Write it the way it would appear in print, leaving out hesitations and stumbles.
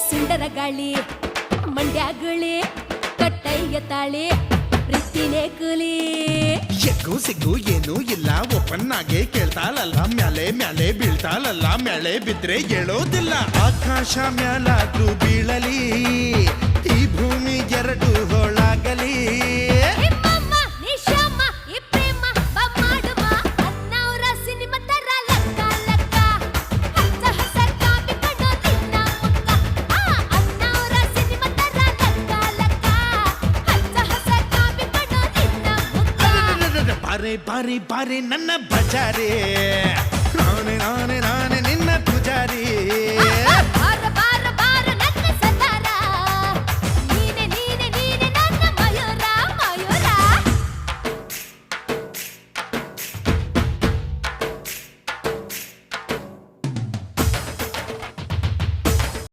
ಸುಂದರ ಗಾಳಿ ಮಂಡ್ಯಗುಳಿ ಕಟ್ಟಯ್ಯ ತಾಳಿ ಪ್ರೀತಿನೇ ಕೂಲಿ ಎಗ್ಗು ಸಿಗ್ಗು ಏನೂ ಇಲ್ಲ ಓಪನ್ ಆಗಿ ಕೇಳ್ತಾಳಲ್ಲ ಮ್ಯಾಲೆ ಮ್ಯಾಲೆ ಬೀಳ್ತಾಳಲ್ಲ ಮ್ಯಾಲೆ ಬಿದ್ರೆ ಹೇಳೋದಿಲ್ಲ ಆಕಾಶ ಮ್ಯಾಲಾದ್ರೂ ಬೀಳಲಿ ಈ ಭೂಮಿ ಎರಡು ಹೋಳಾಗಲಿ ಬಾರೆ ಬಾರೆ ಬಾರೆ ನನ್ನ ಬಜಾರೆ ನಾನೇ ನಾನೇ